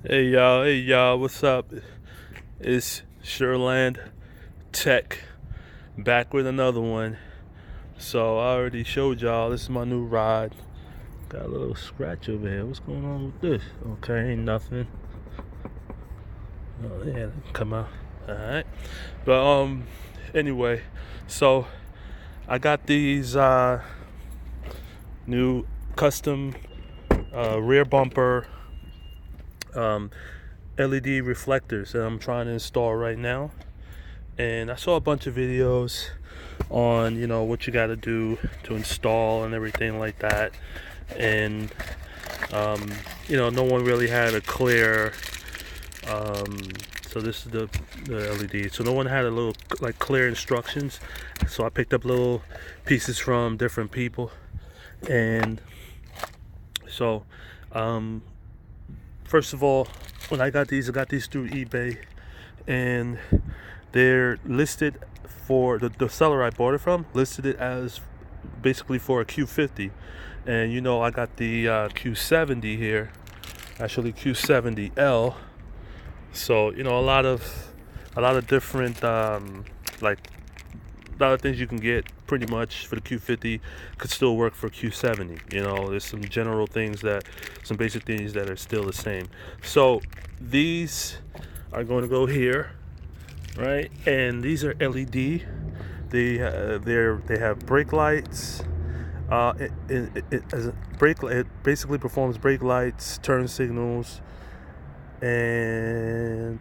Hey y'all, what's up? It's SHER-LAND Tech back with another one. So I already showed y'all, this is my new rod. Got a little scratch over here. What's going on with this? Okay, ain't nothing. Oh yeah, come out. Alright. But anyway, so I got these new custom rear bumper LED reflectors that I'm trying to install right now. And I saw a bunch of videos on what you got to do to install and everything like that. And no one really had a clear so this is the LED, so no one had a little like clear instructions. So I picked up little pieces from different people. And so first of all, when I got these through eBay, and they're listed for the seller I bought it from listed it as basically for a Q50. And I got the Q70 here, actually Q70L. So a lot of different like a lot of things you can get pretty much for the Q50 could still work for Q70. There's some general things some basic things that are still the same. So these are going to go here, right? And these are LED. They have brake lights. It basically performs brake lights, turn signals, and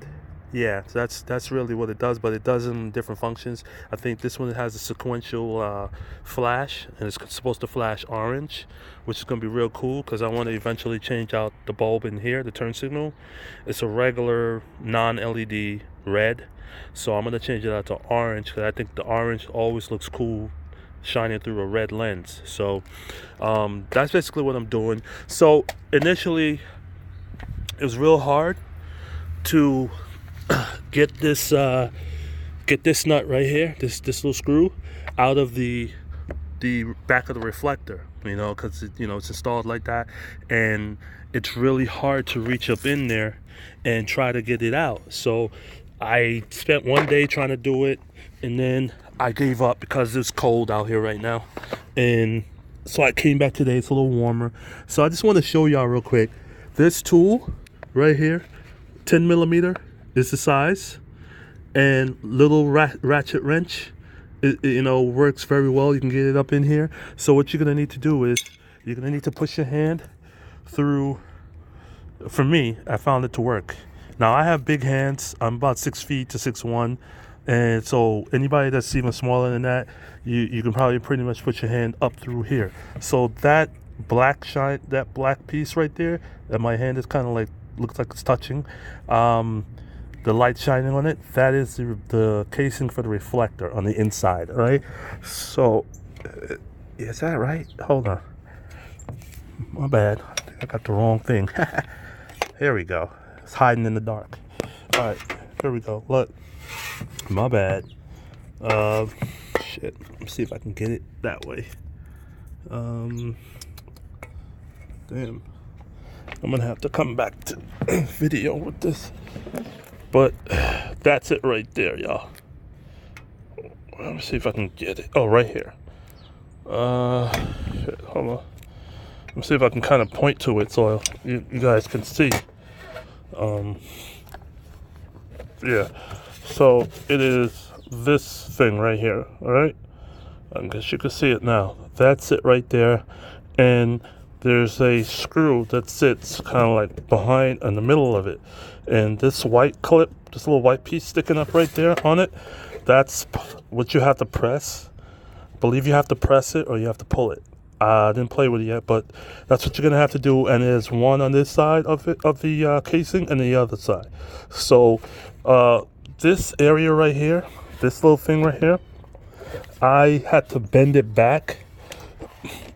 yeah, so that's really what it does. But it does in different functions. I think this one has a sequential flash, and it's supposed to flash orange, which is going to be real cool because I want to eventually change out the bulb in here, the turn signal. It's a regular non-LED red, so I'm going to change it out to orange because I think the orange always looks cool shining through a red lens. So that's basically what I'm doing. So initially it was real hard to get this nut right here, this little screw, out of the back of the reflector, because it's installed like that, and it's really hard to reach up in there and try to get it out. So I spent one day trying to do it, and then I gave up because it's cold out here right now. And so I came back today. It's a little warmer. So I just want to show y'all real quick. This tool right here, 10 millimeter is the size, and little ratchet wrench, works very well. You can get it up in here. So what you're gonna need to do is you're gonna need to push your hand through. For me, I found it to work. Now I have big hands. I'm about 6 feet to 6'1", and so anybody that's even smaller than that, you can probably pretty much put your hand up through here. So that black piece right there that my hand is kind of like looks like it's touching, the light shining on it, that is the casing for the reflector on the inside, right? So is that right? Hold on, my bad, I think I got the wrong thing. Here we go. It's hiding in the dark. All right, here we go. Look, my bad. Shit. Let me see if I can get it that way. Damn. I'm gonna have to come back to video with this. But that's it right there, y'all. Let me see if I can get it. Oh, right here. Shit, hold on. Let me see if I can kind of point to it so you guys can see. Yeah. So it is this thing right here. All right. I guess you can see it now. That's it right there. And there's a screw that sits kind of like behind in the middle of it. And this white clip, this little white piece sticking up right there on it, that's what you have to press. I believe you have to press it or you have to pull it. I didn't play with it yet, but that's what you're gonna have to do. And there's one on this side of it, of the casing, and the other side. So this area right here, this little thing right here, I had to bend it back.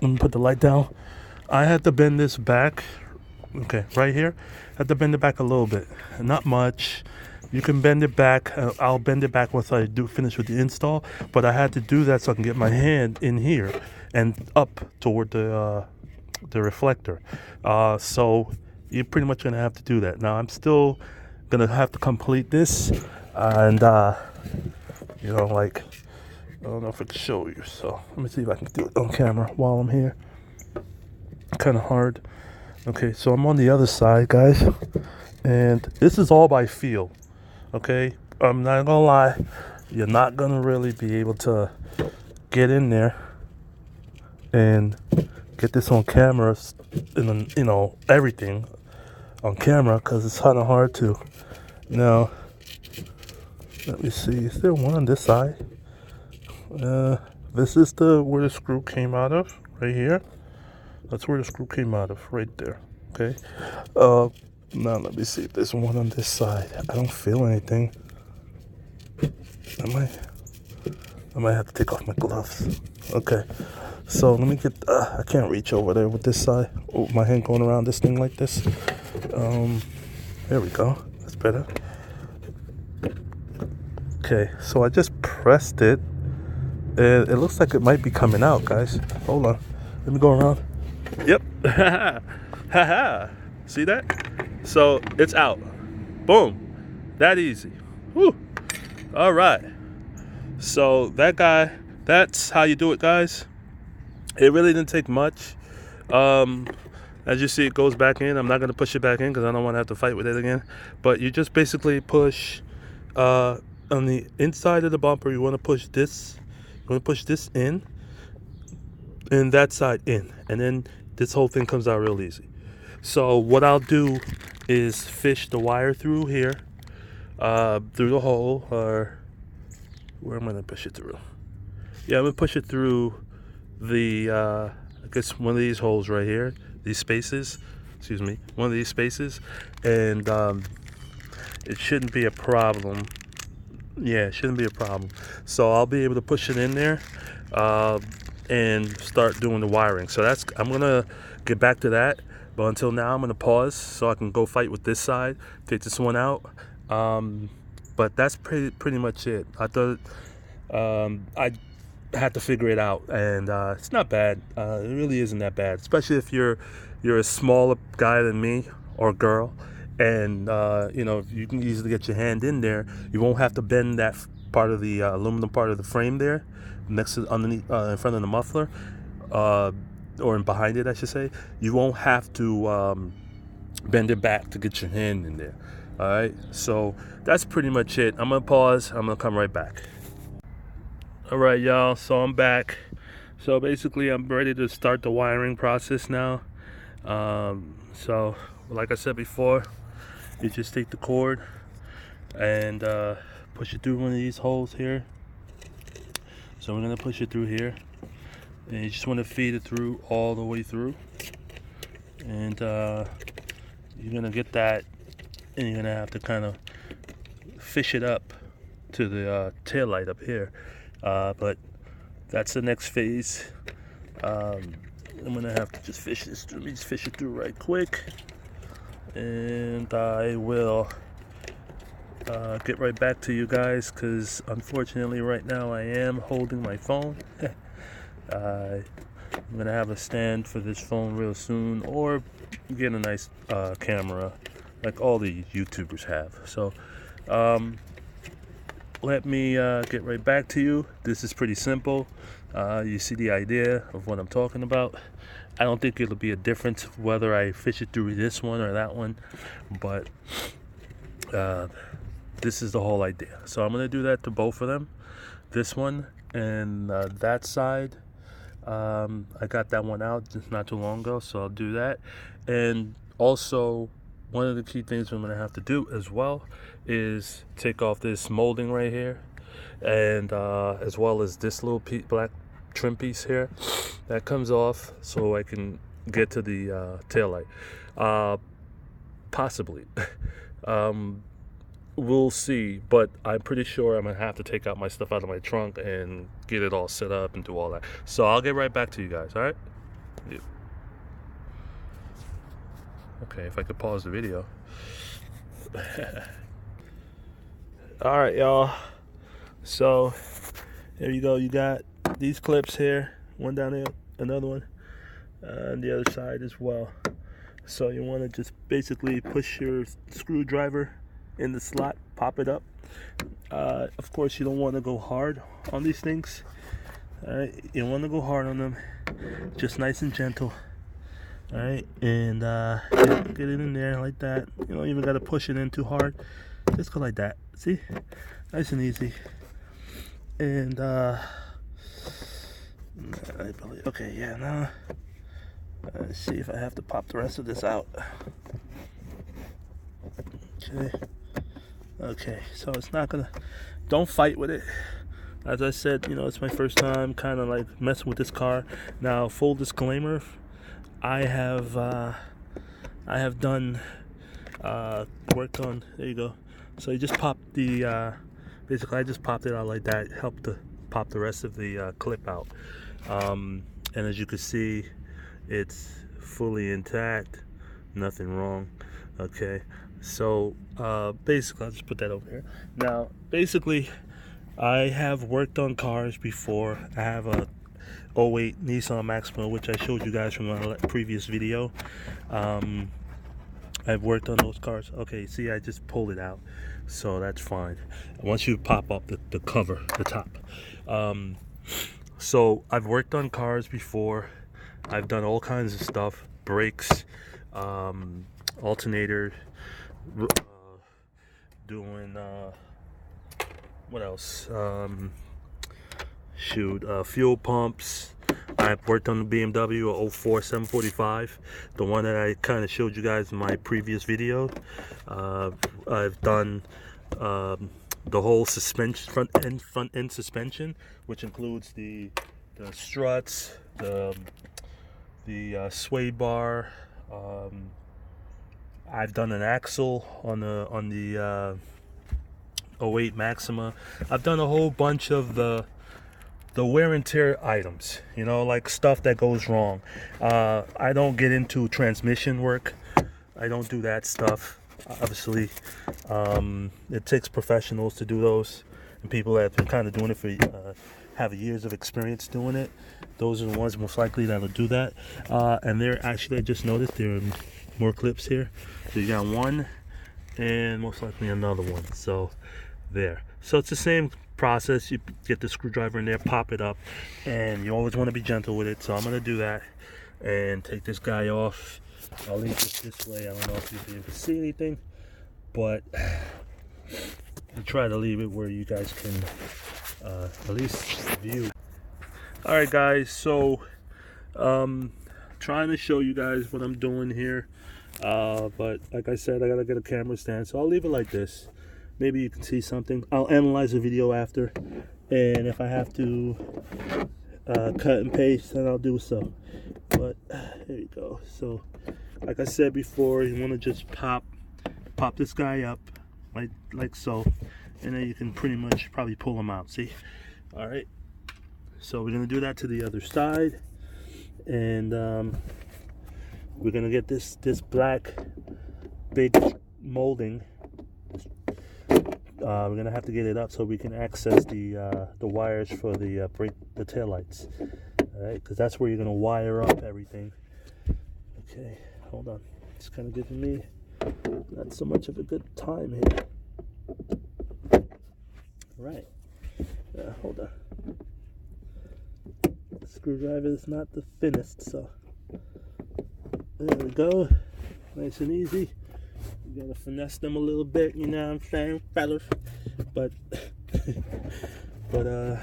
Let me put the light down. I had to bend this back. Okay, right here. I had to bend it back a little bit, not much. You can bend it back. I'll bend it back once I finish with the install. But I had to do that so I can get my hand in here and up toward the reflector. So you're pretty much gonna have to do that. Now I'm still gonna have to complete this, and you know, like, I don't know if I can show you, so let me see if I can do it on camera while I'm here. Kind of hard. Okay, so I'm on the other side, guys, and this is all by feel. Okay, I'm not gonna lie, you're not gonna really be able to get in there and get this on camera, and you know, everything on camera, because it's kind of hard to. Now, let me see, is there one on this side? This is where the screw came out of, right here. That's where the screw came out of, right there. Okay. Now let me see if there's one on this side. I don't feel anything. I might have to take off my gloves. Okay. So let me get. I can't reach over there with this side. Oh, my hand going around this thing like this. There we go. That's better. Okay. So I just pressed it. And it looks like it might be coming out, guys. Hold on. Let me go around. Yep. Haha. See that? So it's out. Boom. That easy. Woo. All right. So that's how you do it, guys. It really didn't take much. As you see, it goes back in. I'm not going to push it back in because I don't want to have to fight with it again. But you just basically push on the inside of the bumper. You want to push this. You want to push this in, and that side in, and then this whole thing comes out real easy. So what I'll do is fish the wire through here, through the hole, or where am I going to push it through? Yeah, I'm going to push it through the, I guess one of these holes right here, these spaces, excuse me, one of these spaces, and it shouldn't be a problem. Yeah, it shouldn't be a problem. So I'll be able to push it in there and start doing the wiring. So I'm gonna get back to that. But until now, I'm gonna pause so I can go fight with this side, take this one out. But that's pretty much it. I thought I had to figure it out, and it's not bad. It really isn't that bad, especially if you're a smaller guy than me or girl. And you know, you can easily get your hand in there. You won't have to bend that part of the aluminum part of the frame there, underneath, in front of the muffler, or behind it, I should say. You won't have to bend it back to get your hand in there. All right. So that's pretty much it. I'm gonna pause. I'm gonna come right back. All right, y'all. So I'm back. So basically, I'm ready to start the wiring process now. So like I said before, you just take the cord and push it through one of these holes here. So we're gonna push it through here, and you just want to feed it through all the way through, and you're gonna get that, and you're gonna have to kind of fish it up to the tail light up here, but that's the next phase. I'm gonna have to just fish this through. Let me just fish it through right quick, and I will get right back to you guys, because unfortunately right now I am holding my phone. I'm gonna have a stand for this phone real soon, or get a nice camera like all the YouTubers have. So let me get right back to you. This is pretty simple. You see the idea of what I'm talking about. I don't think it'll be a difference whether I fish it through this one or that one, but this is the whole idea. So I'm going to do that to both of them, this one and that side. I got that one out just not too long ago, so I'll do that. And also, one of the key things I'm going to have to do as well is take off this molding right here, and as well as this little black trim piece here that comes off, so I can get to the tail light. Possibly. We'll see, but I'm pretty sure I'm gonna have to take out my stuff out of my trunk and get it all set up and do all that. So I'll get right back to you guys. All right? Yeah. Okay, if I could pause the video. All right, y'all. So there you go. You got these clips here, one down there, another one on the other side as well. So you want to just basically push your screwdriver in the slot, pop it up. Of course, you don't want to go hard on these things. Alright, you don't want to go hard on them, just nice and gentle. Alright, and get it in there like that. You don't even got to push it in too hard. Just go like that. See? Nice and easy. And I believe, okay, yeah, now let's see if I have to pop the rest of this out. Okay, so it's not gonna, don't fight with it. As I said, you know, it's my first time kind of like messing with this car. Now, full disclaimer, I have done worked on, there you go. So you just pop the basically I just popped it out like that, helped to pop the rest of the clip out. And as you can see, it's fully intact, nothing wrong. Okay, so basically I'll just put that over here. Now basically I have worked on cars before. I have a 08 Nissan Maxima, which I showed you guys from my previous video. I've worked on those cars. Okay, see, I just pulled it out, so that's fine. Once you pop up the cover, the top. So I've worked on cars before. I've done all kinds of stuff, brakes, alternator, doing what else? Fuel pumps. I've worked on the BMW 04 745, the one that I kind of showed you guys in my previous video. I've done the whole suspension, front end suspension, which includes the struts, the sway bar. I've done an axle on the 08 Maxima. I've done a whole bunch of the wear and tear items, you know, like stuff that goes wrong. I don't get into transmission work. I don't do that stuff, obviously. It takes professionals to do those, and people that have been kind of doing it for have years of experience doing it. Those are the ones most likely that'll do that. And there, actually, I just noticed there are more clips here. So you got one and most likely another one. So there. So it's the same process. You get the screwdriver in there, pop it up, and you always want to be gentle with it. So I'm going to do that and take this guy off. I'll leave this way. I don't know if you'll be able to see anything, but I'll try to leave it where you guys can at least view. Alright guys, so trying to show you guys what I'm doing here, but like I said, I gotta get a camera stand, so I'll leave it like this. Maybe you can see something. I'll analyze the video after, and if I have to cut and paste, then I'll do so. But there you go. So like I said before, you want to just pop this guy up like so, and then you can pretty much probably pull him out. See? All right, so we're gonna do that to the other side, and we're gonna get this black big molding. We're gonna have to get it up so we can access the wires for the brake, the taillights. All right, because that's where you're gonna wire up everything. Okay, hold on. It's kind of giving me not so much of a good time here. All right. Hold on. The screwdriver is not the thinnest, so there we go. Nice and easy. You gotta finesse them a little bit, you know what I'm saying, fellas? But all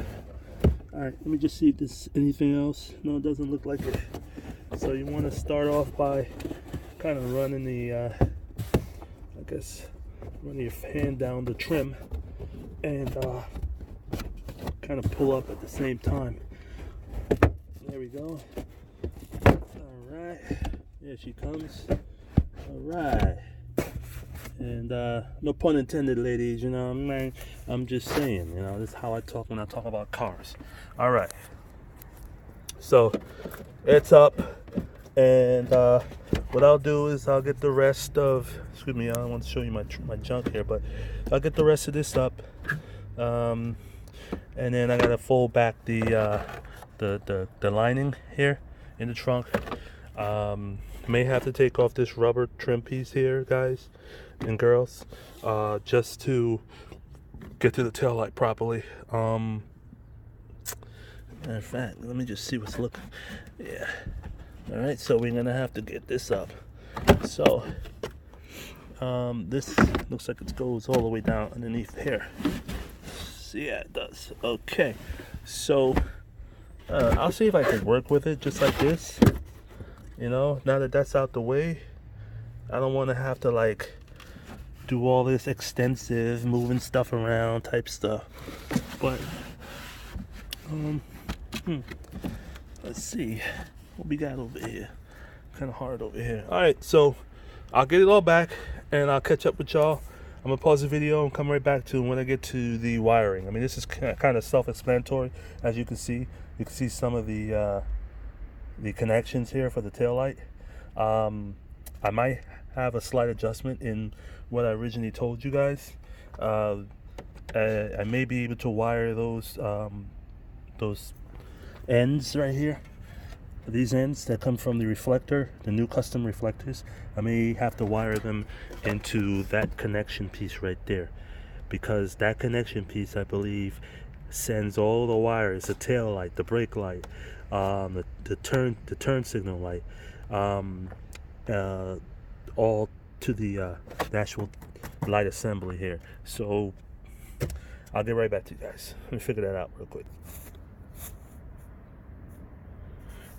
right, let me just see if there's anything else. No, it doesn't look like it. So you want to start off by kind of running the I guess run your hand down the trim and kind of pull up at the same time. There we go. All right, there she comes. All right. And no pun intended, ladies, you know, I'm just saying, you know, this is how I talk when I talk about cars. All right, so it's up, and what I'll do is I'll get the rest of, excuse me, I don't want to show you my junk here, but I'll get the rest of this up, and then I gotta fold back the lining here in the trunk. may have to take off this rubber trim piece here, guys and girls, just to get to the tail light properly. Matter of fact, let me just see what's looking. Yeah. All right, so we're gonna have to get this up. So this looks like it goes all the way down underneath here. Yeah, it does. Okay, so I'll see if I can work with it just like this. You know, now that that's out the way, I don't want to have to like do all this extensive moving stuff around type stuff. But let's see what we got over here. Kind of hard over here. All right, so I'll get it all back and I'll catch up with y'all. I'm gonna pause the video and come right back to when I get to the wiring. I mean, this is kind of self-explanatory. As you can see some of the connections here for the taillight. I might have a slight adjustment in what I originally told you guys. I may be able to wire those ends right here. These ends that come from the reflector, the new custom reflectors, I may have to wire them into that connection piece right there, because that connection piece, I believe, sends all the wires, the tail light, the brake light, the turn signal light, all to the actual light assembly here. So I'll get right back to you guys. Let me figure that out real quick.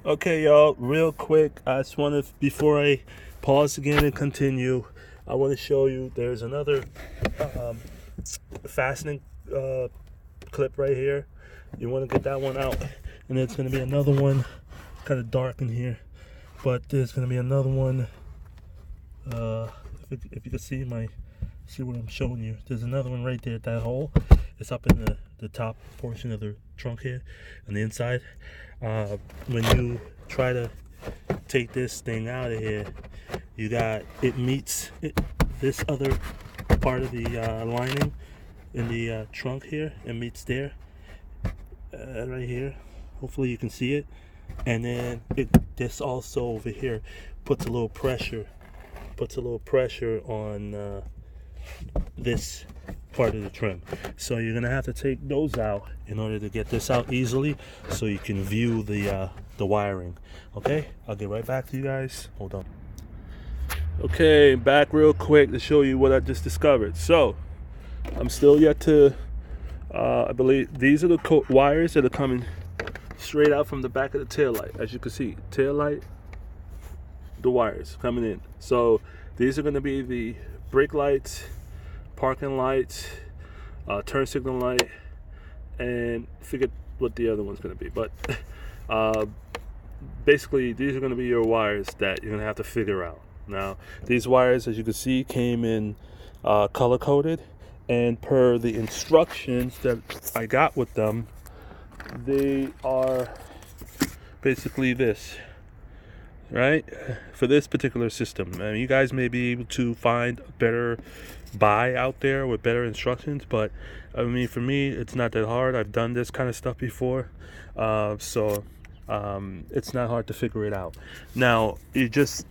Okay, y'all, real quick, I just want to, before I pause again and continue, I want to show you there's another fastening clip right here. You want to get that one out, and there's going to be another one, kind of dark in here, but there's going to be another one. If you can see what I'm showing you, there's another one right there. That hole, it's up in the top portion of the trunk here on the inside. When you try to take this thing out of here, it meets this other part of the lining in the trunk here. It meets there, right here. Hopefully you can see it. And then this also over here puts a little pressure on this part of the trim. So you're gonna have to take those out in order to get this out easily, so you can view the wiring. Okay, I'll get right back to you guys. Hold on. Okay, back real quick to show you what I just discovered. So I'm still yet to I believe these are the wires that are coming straight out from the back of the tail light. As you can see, tail light, the wires coming in. So these are going to be the brake lights, parking lights, turn signal light, and forget what the other one's going to be. But basically, these are going to be your wires that you're going to have to figure out. Now, these wires, as you can see, came in color coded, and per the instructions that I got with them, they are basically this. Right, for this particular system. I mean, you guys may be able to find a better buy out there with better instructions, but I mean, for me, it's not that hard. I've done this kind of stuff before, so it's not hard to figure it out. Now,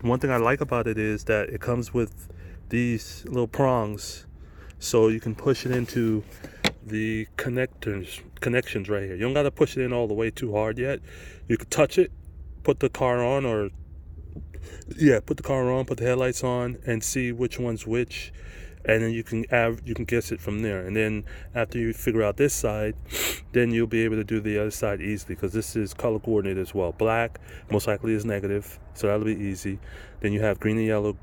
one thing I like about it is that it comes with these little prongs, so you can push it into the connections right here. You don't got to push it in all the way too hard yet. You can touch it, put the car on, put the headlights on, and see which one's which, and then you can guess it from there. And then after you figure out this side, then you'll be able to do the other side easily, because this is color coordinated as well. Black most likely is negative, so that'll be easy. Then you have green and yellow,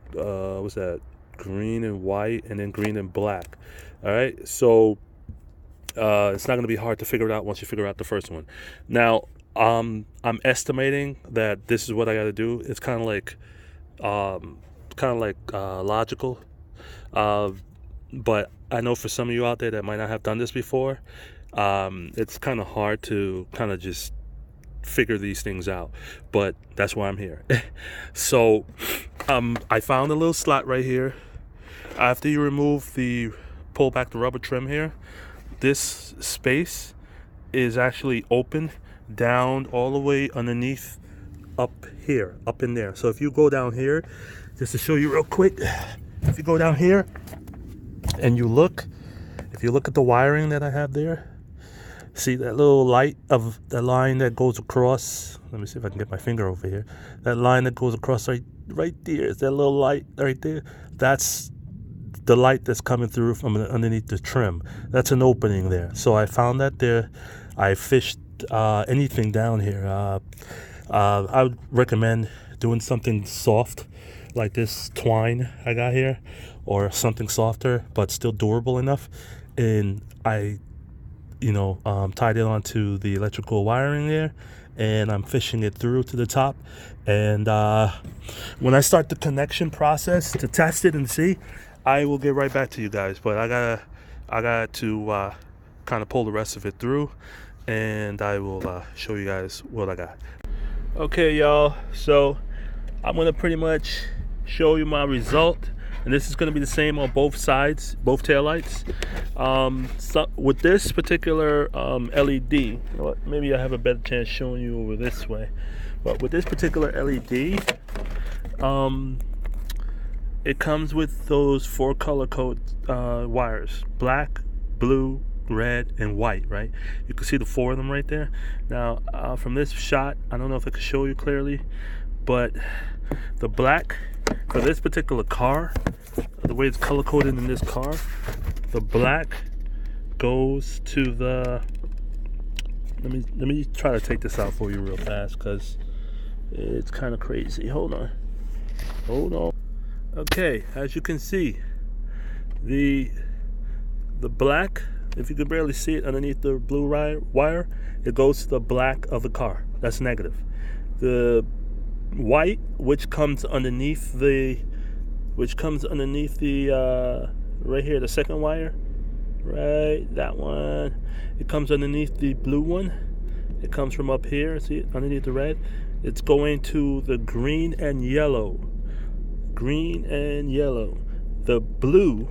what's that? Green and white, and then green and black. All right, so it's not going to be hard to figure it out once you figure out the first one. Now, I'm estimating that this is what I got to do. It's kind of like logical, but I know for some of you out there that might not have done this before, it's kind of hard to kind of just figure these things out, but that's why I'm here. So I found a little slot right here. After you pull back the rubber trim here, this space is actually open down all the way underneath up here, up in there. So if you go down here, just to show you real quick, if you go down here and you look, if you look at the wiring that I have there, see that little light of the line that goes across? Let me see if I can get my finger over here. That line that goes across right there, is that little light right there? That's the light that's coming through from underneath the trim. That's an opening there. So I found that there. I fished anything down here. I would recommend doing something soft like this twine I got here, or something softer but still durable enough. And I tied it onto the electrical wiring there, and I'm fishing it through to the top. And when I start the connection process to test it and see, I will get right back to you guys. But I got to kind of pull the rest of it through, and I will show you guys what I got. Okay, y'all, so I'm gonna pretty much show you my result, and this is going to be the same on both sides, both taillights. So with this particular LED, you know what, maybe I have a better chance showing you over this way. But with this particular LED, it comes with those 4 color code wires: black, blue, red, and white. Right? You can see the 4 of them right there. Now, from this shot, I don't know if I can show you clearly, but the black for this particular car, the way it's color coded in this car, the black goes to the, let me try to take this out for you real fast because it's kind of crazy. Hold on. Okay, as you can see, the black, if you can barely see it underneath the blue wire, it goes to the black of the car. That's negative. The white, which comes underneath the right here, the second wire, right, that one, it comes underneath the blue one. It comes from up here, see it underneath the red. It's going to the green and yellow. The blue,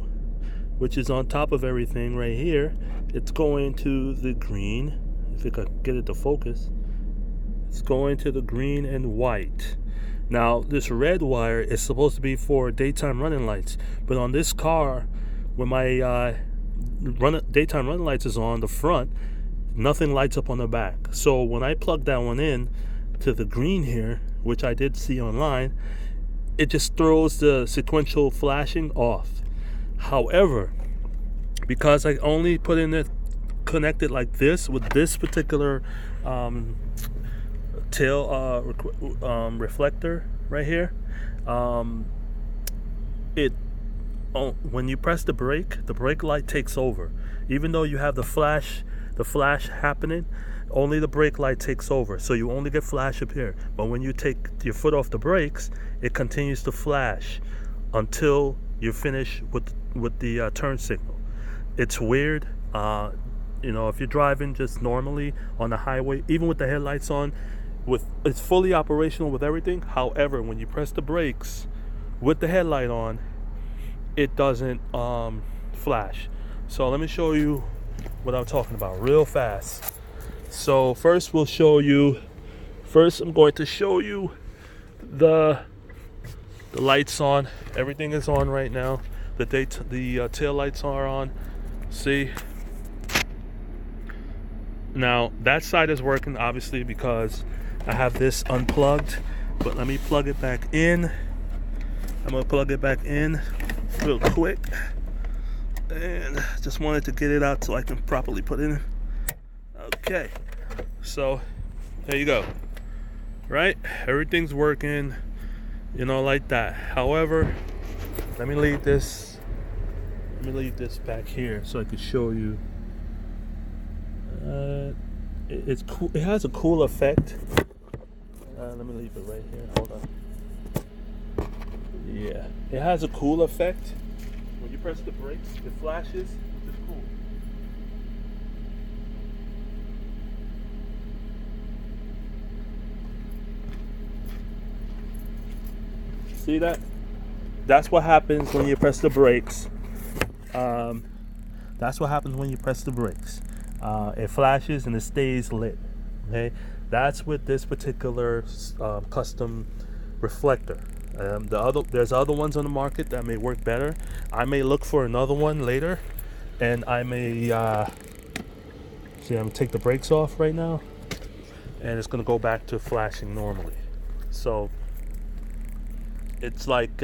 which is on top of everything right here, it's going to the green. If I could get it to focus, it's going to the green and white. Now, this red wire is supposed to be for daytime running lights, but on this car, when my daytime running lights is on the front, nothing lights up on the back. So when I plug that one in to the green here, which I did see online, it just throws the sequential flashing off. However, because I only put in it connected like this with this particular tail reflector right here, when you press the brake light takes over. Even though you have the flash happening, only the brake light takes over, so you only get flash up here. But when you take your foot off the brakes, it continues to flash until you finish with the turn signal. It's weird. If you're driving just normally on the highway, even with the headlights on, it's fully operational with everything. However, when you press the brakes with the headlight on, it doesn't flash. So let me show you what I'm talking about real fast. So first I'm going to show you the lights on. Everything is on right now. The tail lights are on. See? Now that side is working obviously because I have this unplugged, but let me plug it back in. I'm gonna plug it back in real quick, and just wanted to get it out so I can properly put it in. Okay, so there you go. Right, everything's working, like that. However, let me leave this back here so I can show you. It's cool. It has a cool effect. Let me leave it right here. Hold on. Yeah, it has a cool effect. When you press the brakes, it flashes. It's cool. See that? That's what happens when you press the brakes. That's what happens when you press the brakes. It flashes and it stays lit. Okay. That's with this particular custom reflector. There's other ones on the market that may work better. I may look for another one later, and I may see. I'm gonna take the brakes off right now, and it's gonna go back to flashing normally. So it's like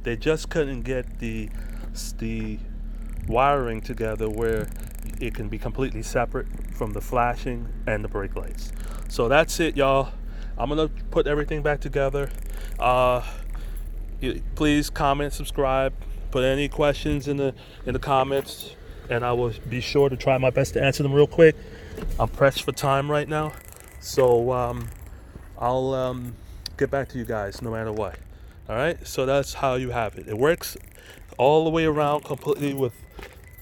they just couldn't get the wiring together where it can be completely separate from the flashing and the brake lights. So that's it, y'all. I'm gonna put everything back together. Please comment, subscribe, put any questions in the comments, and I will be sure to try my best to answer them real quick. I'm pressed for time right now, so I'll get back to you guys no matter what. All right, so that's how you have it. It works all the way around completely with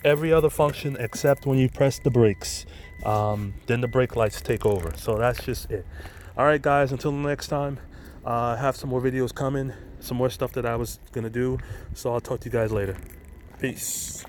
every other function except when you press the brakes. Then the brake lights take over. So that's just it. All right, guys, until next time, I have some more videos coming, some more stuff that I was gonna do. So I'll talk to you guys later. Peace.